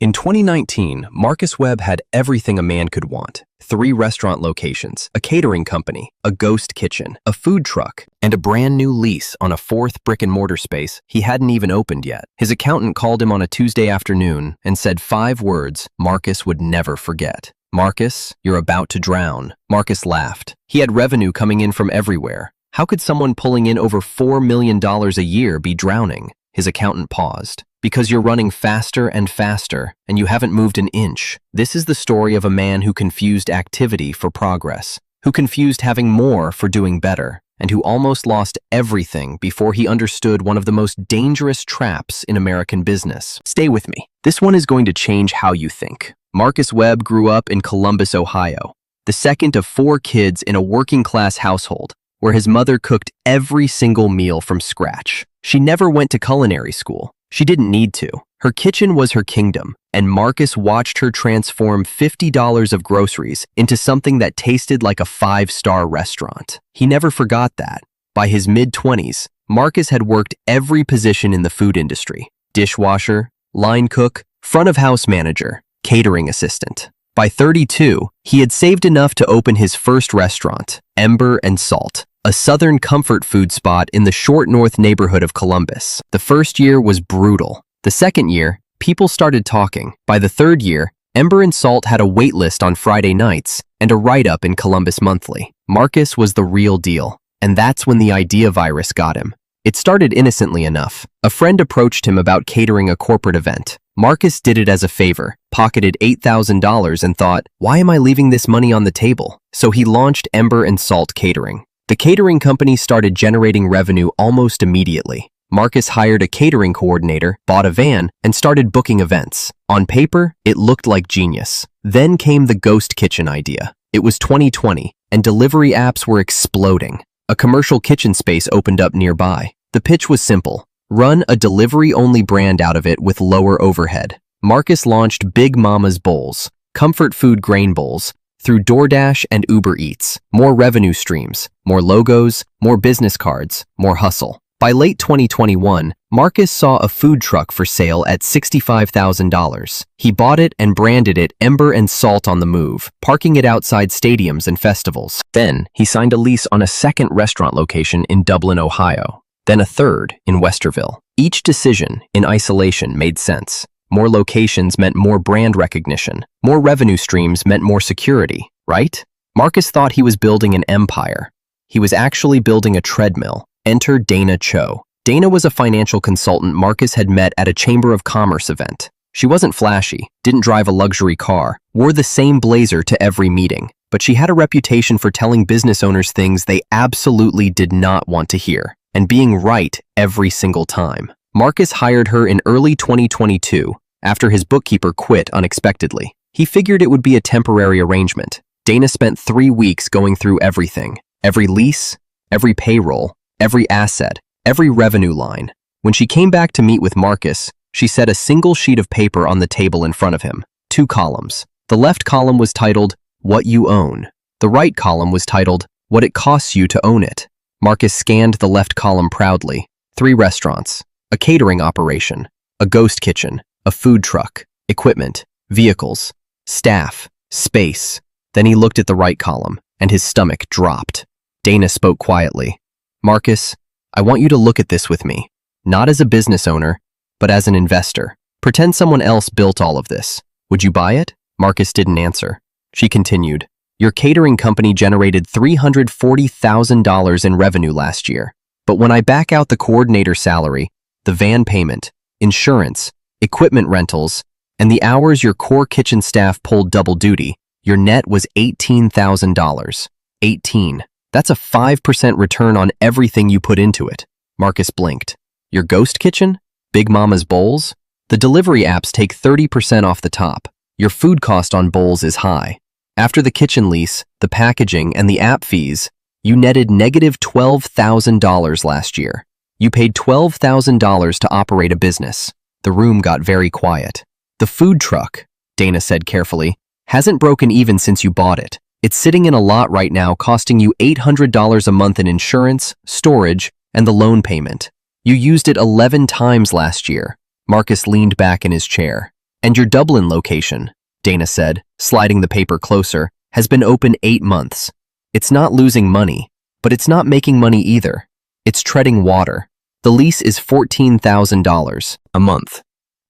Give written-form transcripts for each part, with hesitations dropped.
In 2019, Marcus Webb had everything a man could want. 3 restaurant locations, a catering company, a ghost kitchen, a food truck, and a brand new lease on a 4th brick-and-mortar space he hadn't even opened yet. His accountant called him on a Tuesday afternoon and said 5 words Marcus would never forget. "Marcus, you're about to drown." Marcus laughed. He had revenue coming in from everywhere. How could someone pulling in over $4 million a year be drowning? His accountant paused. "Because you're running faster and faster, and you haven't moved an inch." This is the story of a man who confused activity for progress, who confused having more for doing better, and who almost lost everything before he understood one of the most dangerous traps in American business. Stay with me. This one is going to change how you think. Marcus Webb grew up in Columbus, Ohio, the second of 4 kids in a working-class household, where his mother cooked every single meal from scratch. She never went to culinary school. She didn't need to. Her kitchen was her kingdom, and Marcus watched her transform $50 of groceries into something that tasted like a 5-star restaurant. He never forgot that. By his mid-20s, Marcus had worked every position in the food industry: dishwasher, line cook, front-of-house manager, catering assistant. By 32, he had saved enough to open his first restaurant, Ember and Salt, a southern comfort food spot in the Short North neighborhood of Columbus. The first year was brutal. The second year, people started talking. By the third year, Ember and Salt had a wait list on Friday nights and a write-up in Columbus Monthly. Marcus was the real deal, and that's when the idea virus got him. It started innocently enough. A friend approached him about catering a corporate event. Marcus did it as a favor, pocketed $8,000 and thought, "Why am I leaving this money on the table?" So he launched Ember and Salt Catering. The catering company started generating revenue almost immediately. Marcus hired a catering coordinator, bought a van, and started booking events. On paper, it looked like genius. Then came the ghost kitchen idea. It was 2020, and delivery apps were exploding. A commercial kitchen space opened up nearby. The pitch was simple: run a delivery-only brand out of it with lower overhead. Marcus launched Big Mama's Bowls, comfort food grain bowls, through DoorDash and Uber Eats. More revenue streams, more logos, more business cards, more hustle. By late 2021, Marcus saw a food truck for sale at $65,000. He bought it and branded it Ember and Salt on the Move, parking it outside stadiums and festivals. Then, he signed a lease on a second restaurant location in Dublin, Ohio. Then a third in Westerville. Each decision, in isolation, made sense. More locations meant more brand recognition. More revenue streams meant more security, right? Marcus thought he was building an empire. He was actually building a treadmill. Enter Dana Cho. Dana was a financial consultant Marcus had met at a Chamber of Commerce event. She wasn't flashy, didn't drive a luxury car, wore the same blazer to every meeting, but she had a reputation for telling business owners things they absolutely did not want to hear, and being right every single time. Marcus hired her in early 2022, after his bookkeeper quit unexpectedly. He figured it would be a temporary arrangement. Dana spent 3 weeks going through everything: every lease, every payroll, every asset, every revenue line. When she came back to meet with Marcus, she set a single sheet of paper on the table in front of him. 2 columns. The left column was titled, "What you own." The right column was titled, "What it costs you to own it." Marcus scanned the left column proudly. 3 restaurants, a catering operation, a ghost kitchen, a food truck, equipment, vehicles, staff, space. Then he looked at the right column, and his stomach dropped. Dana spoke quietly. "Marcus, I want you to look at this with me, not as a business owner, but as an investor. Pretend someone else built all of this. Would you buy it?" Marcus didn't answer. She continued, "Your catering company generated $340,000 in revenue last year. But when I back out the coordinator salary, the van payment, insurance, equipment rentals, and the hours your core kitchen staff pulled double duty, your net was $18,000. 18. That's a 5% return on everything you put into it." Marcus blinked. "Your ghost kitchen? Big Mama's Bowls? The delivery apps take 30% off the top. Your food cost on bowls is high. After the kitchen lease, the packaging, and the app fees, you netted negative $12,000 last year. You paid $12,000 to operate a business." The room got very quiet. "The food truck," Dana said carefully, "hasn't broken even since you bought it. It's sitting in a lot right now costing you $800 a month in insurance, storage, and the loan payment. You used it 11 times last year." Marcus leaned back in his chair. And your Dublin location, Dana said, sliding the paper closer, has been open 8 months. It's not losing money, but it's not making money either. It's treading water. The lease is $14,000 a month.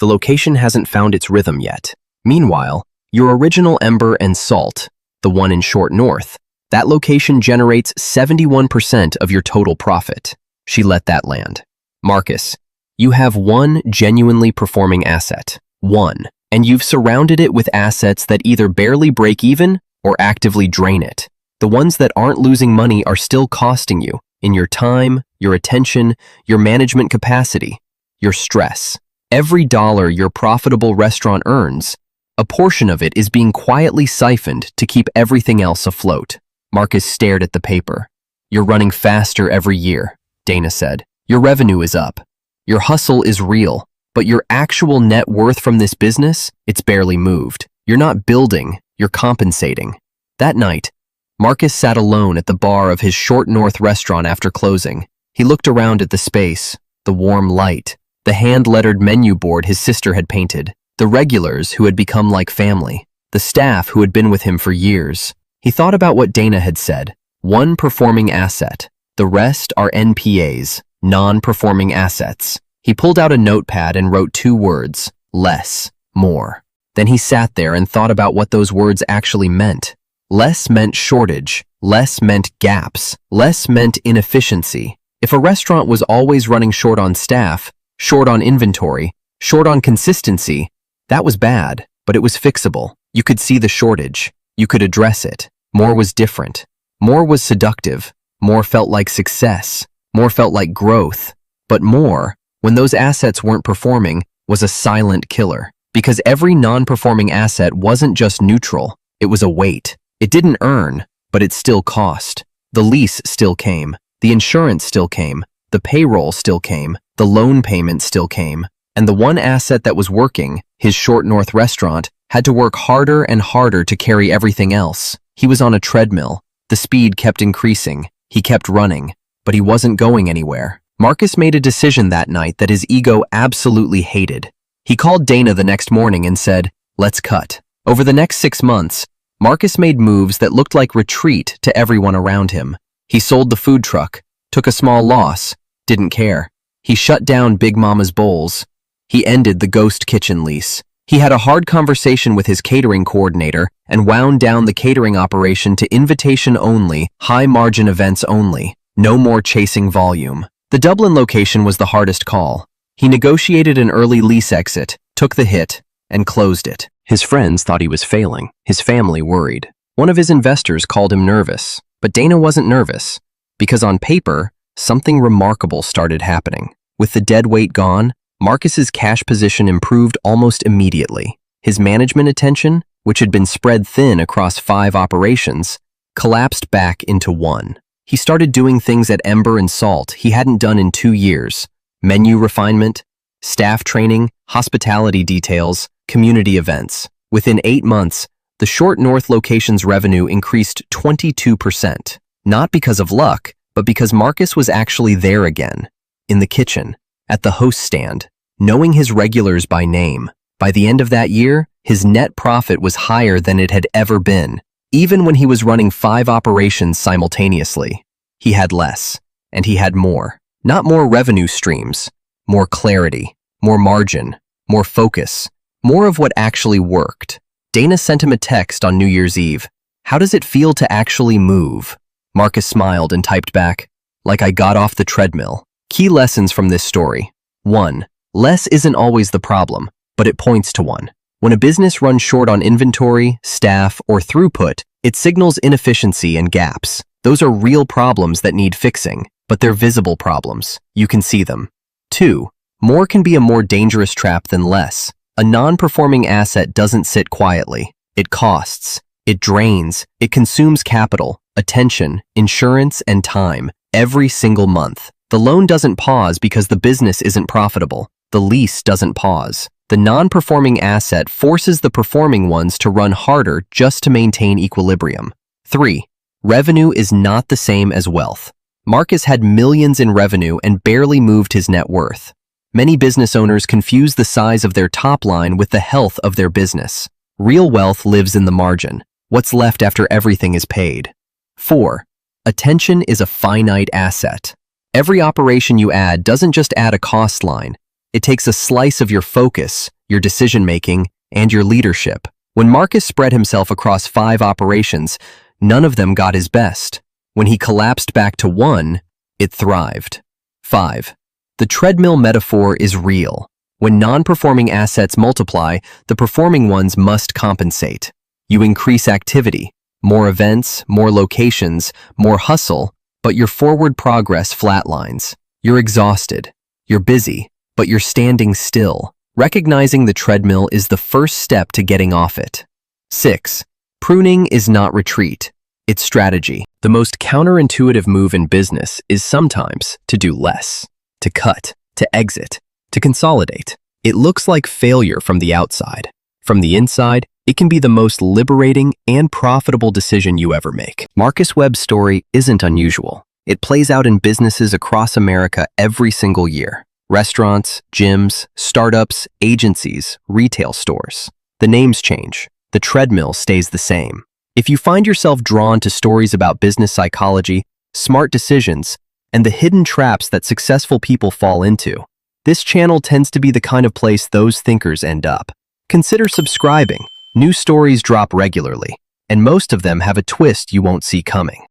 The location hasn't found its rhythm yet. Meanwhile, your original Ember and Salt, the one in Short North, that location generates 71% of your total profit. She let that land. Marcus, you have one genuinely performing asset. One. And you've surrounded it with assets that either barely break even or actively drain it. The ones that aren't losing money are still costing you in your time, your attention, your management capacity, your stress. Every dollar your profitable restaurant earns, a portion of it is being quietly siphoned to keep everything else afloat. Marcus stared at the paper. You're running faster every year, Dana said. Your revenue is up. Your hustle is real, but your actual net worth from this business, it's barely moved. You're not building, you're compensating. That night, Marcus sat alone at the bar of his Short North restaurant after closing. He looked around at the space, the warm light, the hand-lettered menu board his sister had painted, the regulars who had become like family, the staff who had been with him for years. He thought about what Dana had said. One performing asset. The rest are NPAs, non-performing assets. He pulled out a notepad and wrote 2 words, less, more. Then he sat there and thought about what those words actually meant. Less meant shortage, less meant gaps, less meant inefficiency. If a restaurant was always running short on staff, short on inventory, short on consistency, that was bad, but it was fixable. You could see the shortage. You could address it. More was different. More was seductive. More felt like success. More felt like growth. But more, when those assets weren't performing, was a silent killer. Because every non-performing asset wasn't just neutral, it was a weight. It didn't earn, but it still cost. The lease still came. The insurance still came. The payroll still came. The loan payment still came. And the one asset that was working, his Short North restaurant, had to work harder and harder to carry everything else. He was on a treadmill. The speed kept increasing. He kept running, but he wasn't going anywhere. Marcus made a decision that night that his ego absolutely hated. He called Dana the next morning and said, "Let's cut." Over the next 6 months, Marcus made moves that looked like retreat to everyone around him. He sold the food truck, took a small loss, didn't care. He shut down Big Mama's Bowls. He ended the ghost kitchen lease. He had a hard conversation with his catering coordinator and wound down the catering operation to invitation-only, high-margin events only. No more chasing volume. The Dublin location was the hardest call. He negotiated an early lease exit, took the hit, and closed it. His friends thought he was failing. His family worried. One of his investors called him nervous. But Dana wasn't nervous, because on paper, something remarkable started happening. With the dead weight gone, Marcus's cash position improved almost immediately. His management attention, which had been spread thin across 5 operations, collapsed back into 1. He started doing things at Ember and Salt he hadn't done in 2 years. Menu refinement, staff training, hospitality details, community events. Within 8 months, the Short North location's revenue increased 22%. Not because of luck, but because Marcus was actually there again. In the kitchen, at the host stand, knowing his regulars by name. By the end of that year, his net profit was higher than it had ever been. Even when he was running 5 operations simultaneously, he had less, and he had more. Not more revenue streams, more clarity, more margin, more focus, more of what actually worked. Dana sent him a text on New Year's Eve. "How does it feel to actually move?" Marcus smiled and typed back, "Like I got off the treadmill." Key lessons from this story. 1. Less isn't always the problem, but it points to one. When a business runs short on inventory, staff, or throughput, it signals inefficiency and gaps. Those are real problems that need fixing, but they're visible problems. You can see them. 2. More can be a more dangerous trap than less. A non-performing asset doesn't sit quietly. It costs. It drains. It consumes capital, attention, insurance, and time every single month. The loan doesn't pause because the business isn't profitable. The lease doesn't pause. The non-performing asset forces the performing ones to run harder just to maintain equilibrium. 3. Revenue is not the same as wealth. Marcus had millions in revenue and barely moved his net worth. Many business owners confuse the size of their top line with the health of their business. Real wealth lives in the margin, what's left after everything is paid. 4. Attention is a finite asset. Every operation you add doesn't just add a cost line. It takes a slice of your focus, your decision-making, and your leadership. When Marcus spread himself across 5 operations, none of them got his best. When he collapsed back to 1, it thrived. 5. The treadmill metaphor is real. When non-performing assets multiply, the performing ones must compensate. You increase activity, more events, more locations, more hustle, but your forward progress flatlines. You're exhausted. You're busy, but you're standing still. Recognizing the treadmill is the first step to getting off it. 6. Pruning is not retreat. It's strategy. The most counterintuitive move in business is sometimes to do less, to cut, to exit, to consolidate. It looks like failure from the outside. From the inside, it can be the most liberating and profitable decision you ever make. Marcus Webb's story isn't unusual. It plays out in businesses across America every single year. Restaurants, gyms, startups, agencies, retail stores. The names change. The treadmill stays the same. If you find yourself drawn to stories about business psychology, smart decisions, and the hidden traps that successful people fall into, this channel tends to be the kind of place those thinkers end up. Consider subscribing. New stories drop regularly, and most of them have a twist you won't see coming.